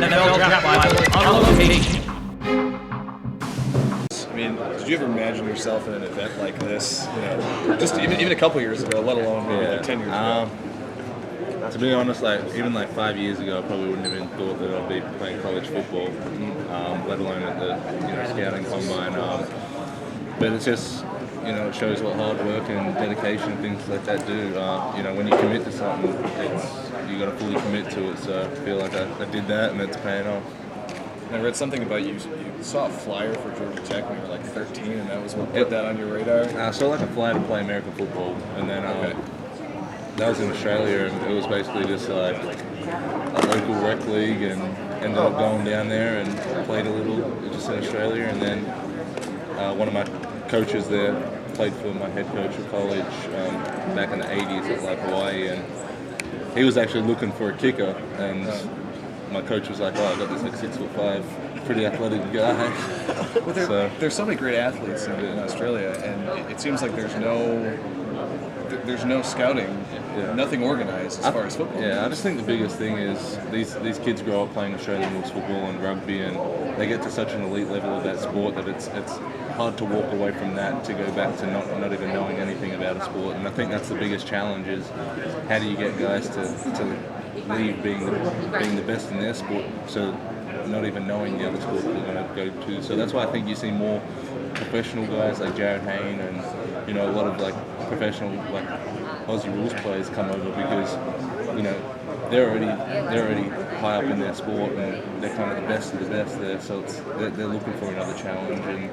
NFL Draft Bible on location. I mean, did you ever imagine yourself in an event like this? You know, just even a couple years ago, let alone maybe like 10 years ago. To be honest, even 5 years ago, I probably wouldn't have even thought that I'd be playing college football, let alone at the scouting combine. But it's just, it shows what hard work and dedication and things like that do. When you commit to something, you got to fully commit to it. So I feel like I did that, and it's paying off. I read something about you saw a flyer for Georgia Tech when you were like 13, and that was what put that on your radar? I saw a flyer to play American football, and then that was in Australia, and it was basically just a local rec league, and ended up going down there and played a little just in Australia, and then one of my coaches there played for my head coach of college back in the 80s at Hawaii, and he was actually looking for a kicker, and my coach was like, I got this 6'5", pretty athletic guy. Well, there's so many great athletes in Australia, and it seems like there's no scouting, nothing organized as far as football. Yeah, I just think the biggest thing is these kids grow up playing Australian rules football and rugby, and they get to such an elite level of that sport that it's hard to walk away from that to go back to not even knowing anything about a sport. And I think that's the biggest challenge is how do you get guys to leave being the best in their sport, so not even knowing the other sport that they're going to go to. So that's why I think you see more professional guys like Jared Hayne and a lot of professional Aussie rules players come over because they're already high up in their sport and they're kind of the best of the best there. So they're looking for another challenge, and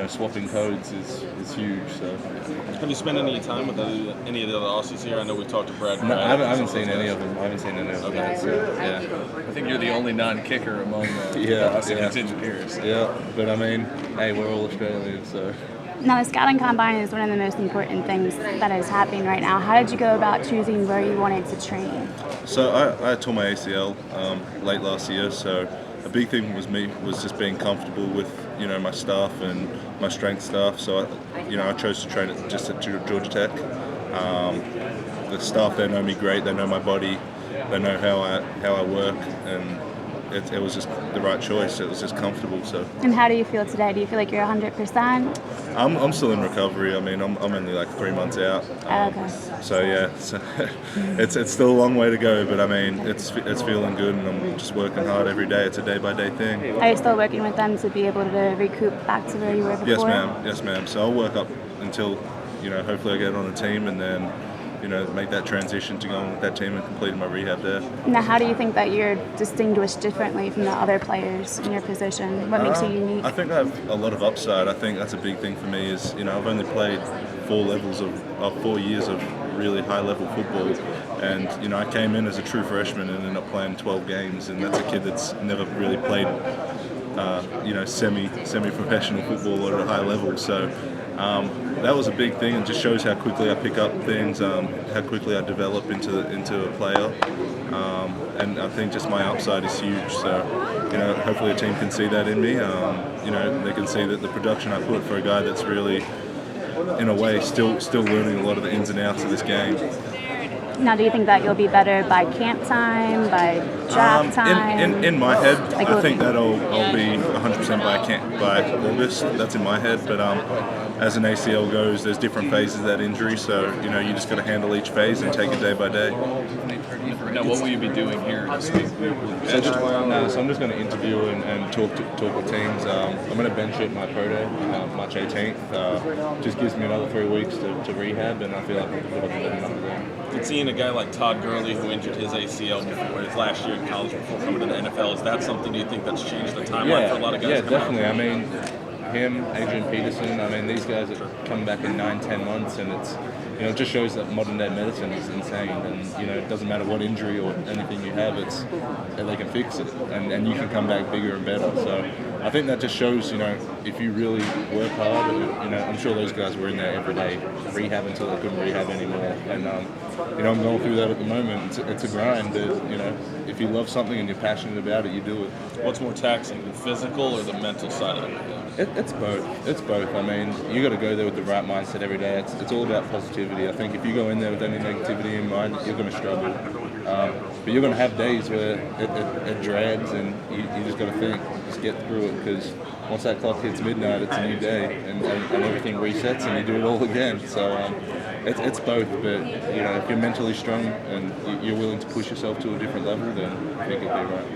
swapping codes is huge. So have you spent any time with any of the other Aussies here? I know we talked to Brad. No, I haven't seen any of them. Okay. Yet, so, yeah. I think you're the only non-kicker among the Aussie contingent here. So. Yeah, but I mean, hey, we're all Australians, so. Now, the scouting combine is one of the most important things that is happening right now. How did you go about choosing where you wanted to train? So I tore my ACL late last year, so a big thing was just being comfortable with my staff and my strength staff. So I chose to train at Georgia Tech. The staff there know me great. They know my body. They know how I work, and it was just the right choice. It was just comfortable. So. And how do you feel today? Do you feel like you're 100%? I'm still in recovery. I mean, I'm only 3 months out. Okay. So yeah, it's still a long way to go, but I mean, it's feeling good, and I'm just working hard every day. It's a day-by-day thing. Are you still working with them to be able to recoup back to where you were before? Yes, ma'am. So I'll work up until hopefully I get on a team, and then make that transition to going with that team and completing my rehab there. Now, how do you think that you're distinguished differently from the other players in your position? What makes you unique? I think I have a lot of upside. I think that's a big thing for me is, I've only played 4 years of really high-level football, and, I came in as a true freshman and ended up playing 12 games, and that's a kid that's never really played, semi-professional football at a high level. So that was a big thing, and just shows how quickly I pick up things, how quickly I develop into a player, and I think just my upside is huge. So, hopefully a team can see that in me. They can see that the production I put for a guy that's really, in a way, still learning a lot of the ins and outs of this game. Now, do you think that you'll be better by camp time, by draft time? In my head, I think that I'll be 100% by August. That's in my head. But as an ACL goes, there's different phases of that injury. So you just got to handle each phase and take it day by day. Now, what will you be doing here this week? So I'm just going to interview and talk with teams. I'm going to bench it my pro day, March 18th. Just gives me another 3 weeks to rehab, and I feel like I'm going to be another game. And seeing a guy like Todd Gurley, who injured his ACL before his last year in college before coming to the NFL, is that something you think that's changed the timeline for a lot of guys? Yeah, definitely. I mean, him, Adrian Peterson, these guys are coming back in 9-10 months, and it's it just shows that modern day medicine is insane, and it doesn't matter what injury or anything you have, they can fix it, and you can come back bigger and better. So I think that just shows, if you really work hard, I'm sure those guys were in there every day, rehab until they couldn't rehab anymore. And, I'm going through that at the moment. It's a grind, but, if you love something and you're passionate about it, you do it. What's more taxing, the physical or the mental side of it? It's both. It's both. I mean, you got to go there with the right mindset every day. It's all about positivity. I think if you go in there with any negativity in mind, you're going to struggle. But you're going to have days where it drags, and you just got to just get through it, because once that clock hits midnight, it's a new day, and everything resets, and you do it all again. So it's both. But if you're mentally strong and you're willing to push yourself to a different level, then I think it'll be right.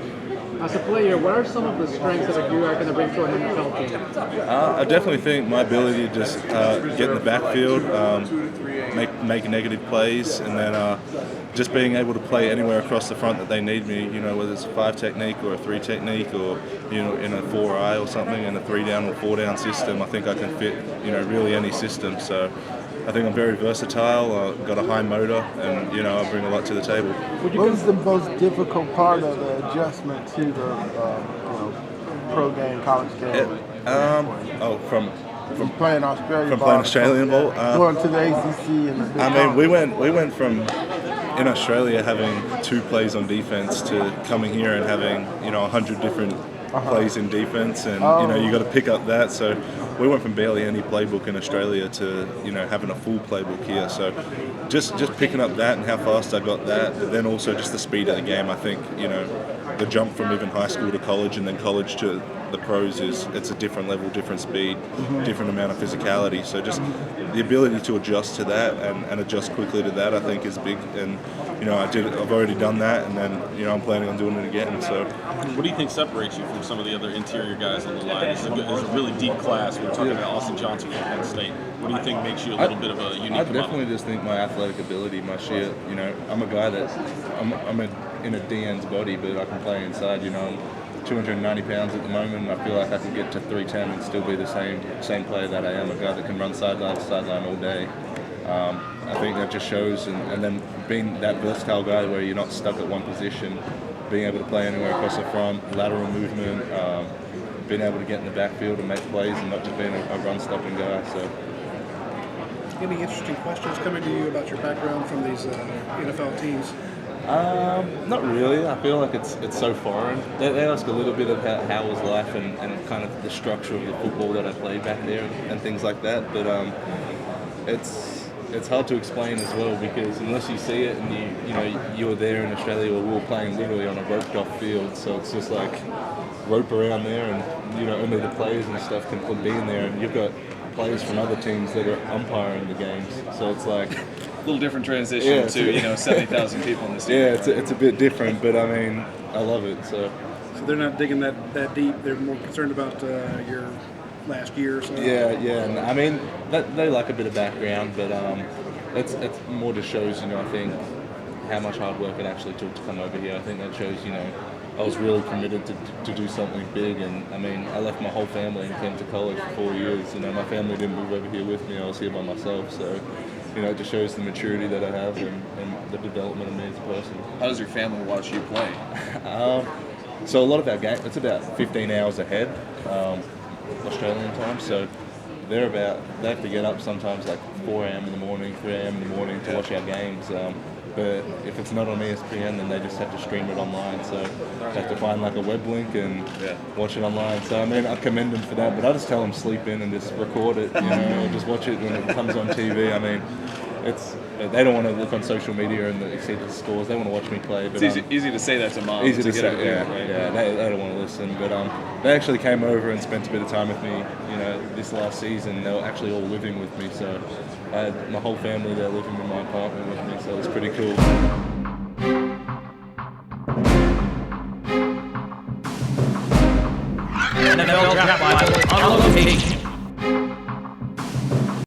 As a player, what are some of the strengths that you are going to bring to an NFL team? I definitely think my ability to just get in the backfield, make negative plays, and then just being able to play anywhere across the front that they need me, whether it's a 5 technique or a 3 technique, or in a 4-eye or something, in a 3-down or 4-down system. I think I can fit really any system. So I think I'm very versatile. I've got a high motor, and I bring a lot to the table. What was the most difficult part of the adjustment to the pro game, college game? From playing Australia. From playing Australian ball. Going to the ACC and the Big I mean, Conference. we went from in Australia having 2 plays on defense to coming here and having 100 different plays in defense, and you got to pick up that. So we went from barely any playbook in Australia to having a full playbook here. So just picking up that and how fast I got that, but then also just the speed of the game. I think the jump from even high school to college and then college to the pros it's a different level, different speed, different amount of physicality. So just the ability to adjust to that and adjust quickly to that, I think, is big. And I've already done that, and then I'm planning on doing it again. So what do you think separates you from some of the other interior guys on the line? It's a really deep class. We were talking about Austin Johnson from Penn State. What do you think makes you a little bit of a unique I definitely just think my athletic ability, my sheer, I'm a guy that I'm in a DN's body, but I can play inside. I'm 290 pounds at the moment, and I feel like I could get to 310 and still be the same player that I am, a guy that can run sideline to sideline all day. I think that just shows, and then being that versatile guy where you're not stuck at one position, being able to play anywhere across the front, lateral movement, being able to get in the backfield and make plays, and not just being a run-stopping guy. So. Any interesting questions coming to you about your background from these NFL teams? Not really. I feel like it's so foreign. They ask a little bit about how was life and kind of the structure of the football that I played back there and things like that. But it's hard to explain as well, because unless you see it and you were there in Australia, where we were playing literally on a roped off field, so it's just like rope around there, and only the players and stuff can be in there, and you've got players from other teams that are umpiring the games, so it's like A little different transition to 70,000 people in the stadium. Yeah, it's a bit different, but I mean, I love it. So they're not digging that deep. They're more concerned about your last year or so. Yeah, and I mean, they like a bit of background, but it's more just shows, I think, how much hard work it actually took to come over here. I think that shows, I was really committed to do something big, and I mean, I left my whole family and came to college for 4 years. My family didn't move over here with me. I was here by myself, so it just shows the maturity that I have and the development of me as a person. How does your family watch you play? So a lot of our game, it's about 15 hours ahead, Australian time, so they have to get up sometimes like 4 a.m. in the morning, 3 a.m. in the morning to watch our games. But if it's not on ESPN, then they just have to stream it online. So they have to find like a web link and watch it online. So I mean, I commend them for that. But I just tell them sleep in and just record it, or just watch it when it comes on TV. I mean, they don't want to look on social media and see the scores. They want to watch me play. But it's easy to say that to mom. Easy to get say, yeah. They don't want to listen. But they actually came over and spent a bit of time with me. This last season, they were actually all living with me. So I had my whole family there living in my apartment with me. So it was pretty cool. NFL Draft Bible on location.